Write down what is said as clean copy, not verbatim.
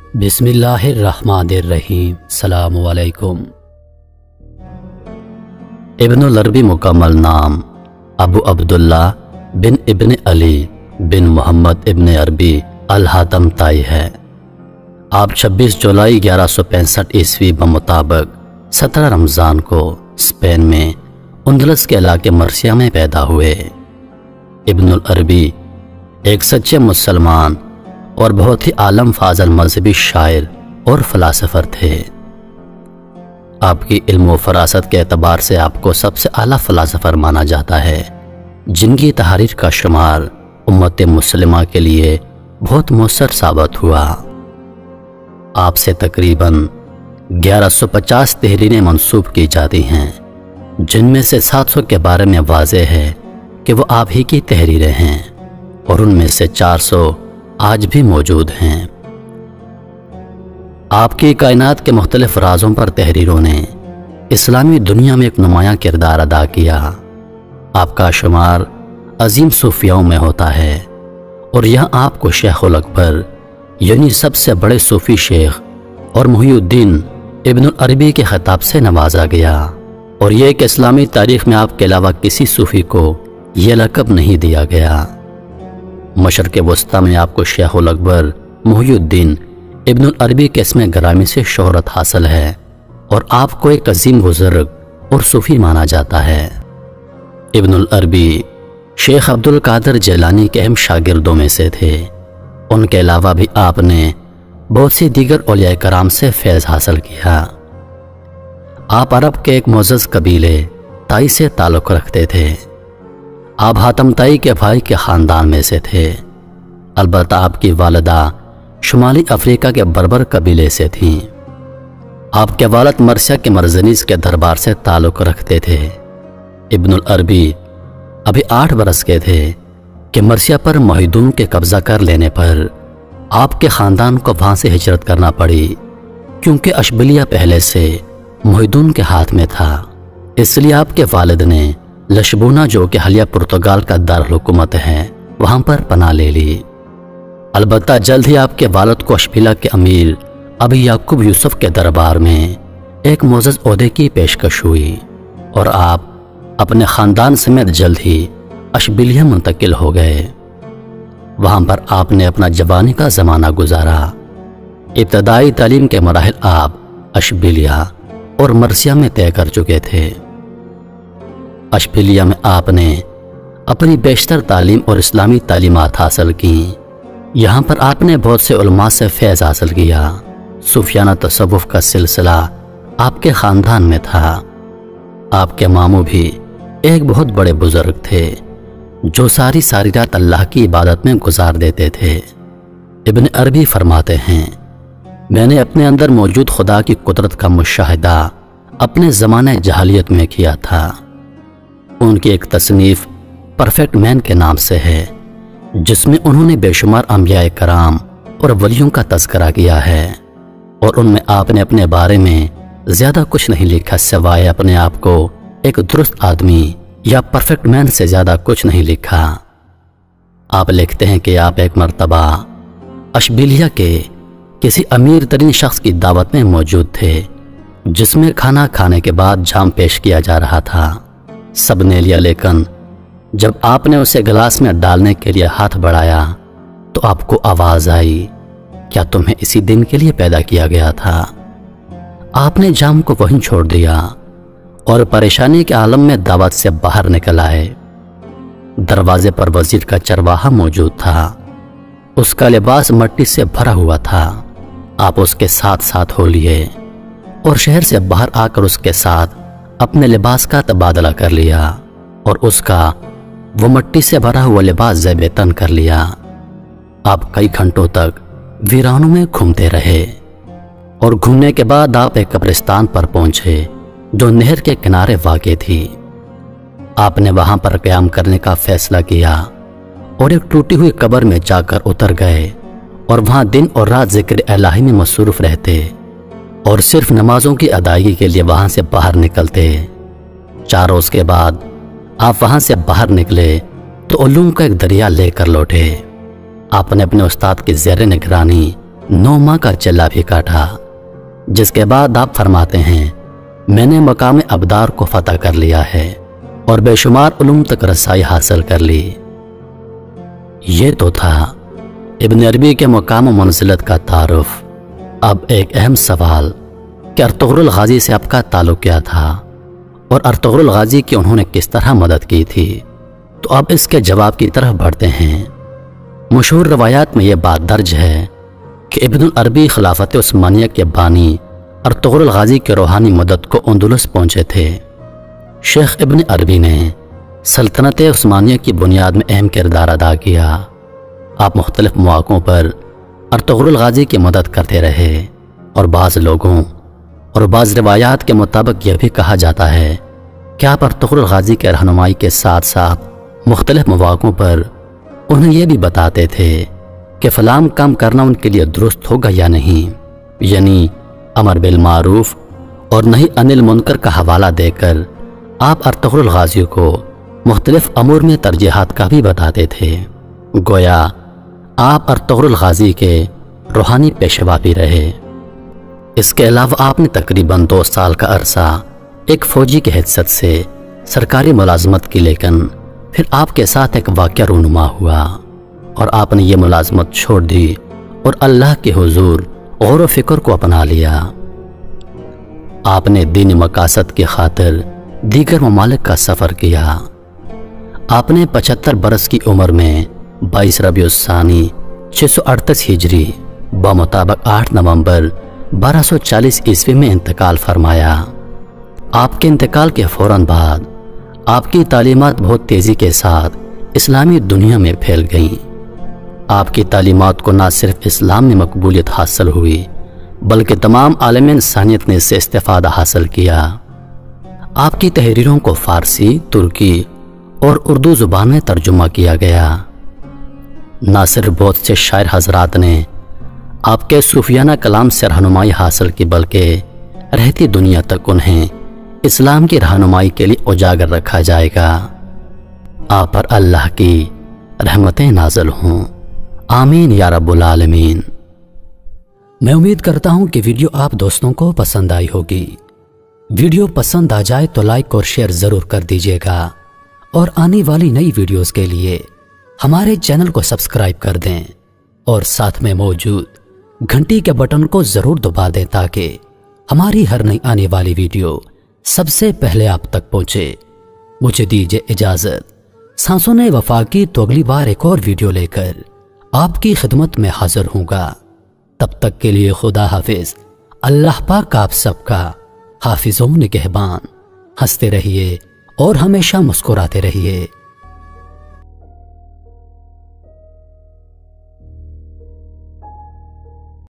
बिस्मिल्लाहिर्रहमानिर्रहीम। सलाम अलैकुम। इब्नुल अरबी मुकम्मल नाम अबू अब्दुल्ला बिन इब्न अली बिन मोहम्मद इब्न अरबी अल हातम ताई है। आप 26 जुलाई 1165 ईस्वी बमुताबिक 17 रमज़ान को स्पेन में उंदलस के इलाके मर्सिया में पैदा हुए। इब्नुल अरबी एक सच्चे मुसलमान और बहुत ही आलम फाजल मजहबी शायर और फ़िलासफ़र थे। आपकी इल्म व फरासत के एतबार से आपको सबसे आला फ़िलासफ़र माना जाता है, जिनकी तहरीर का शुमार उम्मत मुस्लिमा के लिए बहुत मुअस्सर साबित हुआ। आपसे तकरीबन 1150 तहरीरें मंसूब की जाती हैं, जिनमें से 700 के बारे में वाज़ेह है कि वो आप ही की तहरीरें हैं और उनमें से 400 आज भी मौजूद हैं। आपकी कायनात के मुख्तलिफ राज़ों पर तहरीरों ने इस्लामी दुनिया में एक नुमायाँ किरदार अदा किया। आपका शुमार अजीम सूफियाओं में होता है और यहाँ आपको शेखुल अकबर यानी सबसे बड़े सूफ़ी शेख और मुहिउद्दीन इब्नुल अरबी के खिताब से नवाजा गया। और यह कि इस्लामी तारीख़ में आपके अलावा किसी सूफ़ी को यह लक़ब नहीं दिया गया। मशरक़ वस्ता में आपको शेखुल अकबर मुहिउद्दीन इब्नुल अरबी के इसमें ग्रामी से शोहरत हासिल है और आपको एक अजीम बुज़ुर्ग और सूफ़ी माना जाता है। इब्नुल अरबी शेख अब्दुल कादिर जिलानी के अहम शागिर्दों में से थे। उनके अलावा भी आपने बहुत सी दीगर औलिया कराम से फैज़ हासिल किया। आप अरब के एक मुअज़्ज़ज़ कबीले ताई से ताल्लुक़ रखते थे। आप हातम ताई के भाई के ख़ानदान में से थे। अलबत्ता आपकी वालिदा शुमाली अफ्रीका के बर्बर कबीले से थीं। आपके वालिद मर्सिया के मरज़नीस के दरबार से ताल्लुक़ रखते थे। इब्नुल अरबी अभी 8 बरस के थे कि मर्सिया पर मोहिदून के कब्ज़ा कर लेने पर आपके ख़ानदान को वहाँ से हिजरत करना पड़ी, क्योंकि अशबिलिया पहले से मोहिदून के हाथ में था। इसलिए आपके वालिद ने लशबूना, जो कि हालिया पुर्तगाल का दारुल हुकूमत है, वहाँ पर पनाह ले ली। अलबत्ता जल्द ही आपके वालिद को अशबिलिया के अमीर अबी याकूब यूसुफ के दरबार में एक मुअज़्ज़ज़ ओहदे की पेशकश हुई और आप अपने ख़ानदान समेत जल्द ही अशबिलिया मुंतकिल हो गए। वहाँ पर आपने अपना जवानी का ज़माना गुजारा। इब्तदाई तालीम के मराहिल आप अशबिलिया और मर्सिया में तय कर चुके थे। अशबिलिया में आपने अपनी बेशतर तालीम और इस्लामी तालीमात हासिल की। यहाँ पर आपने बहुत से उलमा से फैज़ हासिल किया। सूफियाना तसव्वुफ़ का सिलसिला आपके ख़ानदान में था। आपके मामू भी एक बहुत बड़े बुज़ुर्ग थे, जो सारी रात अल्लाह की इबादत में गुजार देते थे। इब्न अरबी फरमाते हैं, मैंने अपने अंदर मौजूद खुदा की कुदरत का मुशाहिदा अपने ज़माने जहालियत में किया था। उनकी एक तसनीफ़ परफेक्ट मैन के नाम से है, जिसमें उन्होंने बेशुमार अंबिया कराम और वलियों का तज़किरा किया है और उनमें आपने अपने बारे में ज़्यादा कुछ नहीं लिखा, सिवाय अपने आप को एक दुरुस्त आदमी या परफेक्ट मैन से ज़्यादा कुछ नहीं लिखा। आप लिखते हैं कि आप एक मर्तबा अशबिलिया के किसी अमीर तरीन शख्स की दावत में मौजूद थे, जिसमें खाना खाने के बाद जाम पेश किया जा रहा था। सब ने लिया, लेकिन जब आपने उसे गिलास में डालने के लिए हाथ बढ़ाया तो आपको आवाज़ आई, क्या तुम्हें इसी दिन के लिए पैदा किया गया था? आपने जाम को वहीं छोड़ दिया और परेशानी के आलम में दावत से बाहर निकल आए। दरवाजे पर वजीर का चरवाहा मौजूद था। उसका लिबास मिट्टी से भरा हुआ था। आप उसके साथ साथ हो लिए और शहर से बाहर आकर उसके साथ अपने लिबास का तबादला कर लिया और उसका वो मिट्टी से भरा हुआ लिबास ज़ेब-ए-तन कर लिया। आप कई घंटों तक वीरानों में घूमते रहे और घूमने के बाद आप एक कब्रिस्तान पर पहुंचे, जो नहर के किनारे वाक़े थी। आपने वहां पर क़याम करने का फैसला किया और एक टूटी हुई कब्र में जाकर उतर गए और वहां दिन और रात ज़िक्र इलाही में मसरूफ़ रहते और सिर्फ नमाजों की अदायगी के लिए वहां से बाहर निकलते। 4 रोज़ के बाद आप वहां से बाहर निकले तो उलूम का एक दरिया लेकर लौटे। आपने अपने उस्ताद की ज़ेर निगरानी 9 माह का चल्ला भी काटा, जिसके बाद आप फरमाते हैं मैंने मकाम अबदार को फतह कर लिया है और बेशुमार उलूम तक रसाई हासिल कर ली। ये तो था इब्न अरबी के मकाम मंजिलत का तारुफ। अब एक अहम सवाल कि अर्तुगरुल गाजी से आपका ताल्लुक क्या था और अर्तुगरुल गाजी की उन्होंने किस तरह मदद की थी, तो अब इसके जवाब की तरफ बढ़ते हैं। मशहूर रवायात में यह बात दर्ज है कि इब्न अरबी खिलाफत उस्मानिया के बानी अर्तुगरुल गाजी के रूहानी मदद को अंदुलस पहुंचे थे। शेख इब्न अरबी ने सल्तनत उस्मानिया की बुनियाद में अहम किरदार अदा किया। आप मुख्तलिफ मौक़ों पर अर्तुगरुल गाजी की मदद करते रहे और बाज़ लोगों और बाज़ रिवायात के मुताबिक यह भी कहा जाता है कि आप अर्तुगरुल गाजी के रहनुमाई के साथ साथ मुख्तलिफ मौक़ों पर उन्हें यह भी बताते थे कि फ़लाँ काम करना उनके लिए दुरुस्त होगा या नहीं, यानी अमर बिल मारूफ और नहीं अनिल मुनकर का हवाला देकर आप अर्तुगरुल गाजी को मुख्तलिफ अमूर में तरजीहात का भी बताते थे। गोया आप अर्तुगरुल गाजी के रूहानी पेशवा भी रहे। इसके अलावा आपने तकरीबन 2 साल का अरसा एक फ़ौजी की हैसियत से सरकारी मुलाजमत की, लेकिन फिर आपके साथ एक वाक़या रूनुमा हुआ और आपने ये मुलाजमत छोड़ दी और अल्लाह के हुजूर गौर व फिक्र को अपना लिया। आपने दीनी मकासद की खातिर दीगर ममालिक का सफ़र किया। आपने 75 बरस की उम्र में 22 रबीउस्सानी 638 हिजरी बमुताबिक 8 नवंबर 1240 ईस्वी में इंतकाल फरमाया। आपके इंतकाल के फ़ौरन बाद आपकी तालीमात बहुत तेज़ी के साथ इस्लामी दुनिया में फैल गईं। आपकी तालीमात को न सिर्फ इस्लाम में मकबूलियत हासिल हुई बल्कि तमाम आलम इंसानियत ने इससे इस्तेफ़ादा हासिल किया। आपकी तहरीरों को फ़ारसी, तुर्की और उर्दू ज़ुबान में तर्जुमा किया गया। न सिर्फ बहुत से शायर हजरात ने आपके सूफियाना कलाम से रहनुमाई हासिल की बल्कि रहती दुनिया तक उन्हें इस्लाम की रहनुमाई के लिए उजागर रखा जाएगा। आप पर अल्लाह की रहमतें नाज़िल हों, आमीन या रब्बुल आलमीन। मैं उम्मीद करता हूं कि वीडियो आप दोस्तों को पसंद आई होगी। वीडियो पसंद आ जाए तो लाइक और शेयर ज़रूर कर दीजिएगा और आने वाली नई वीडियोस के लिए हमारे चैनल को सब्सक्राइब कर दें और साथ में मौजूद घंटी के बटन को ज़रूर दबा दें ताकि हमारी हर नई आने वाली वीडियो सबसे पहले आप तक पहुंचे। मुझे दीजिए इजाज़त। सांसों ने वफा की तो अगली बार एक और वीडियो लेकर आपकी खिदमत में हाजिर होऊंगा। तब तक के लिए खुदा हाफिज। अल्लाह पाक आप सबका हाफिज़ों निगहबान। हंसते रहिए और हमेशा मुस्कुराते रहिए।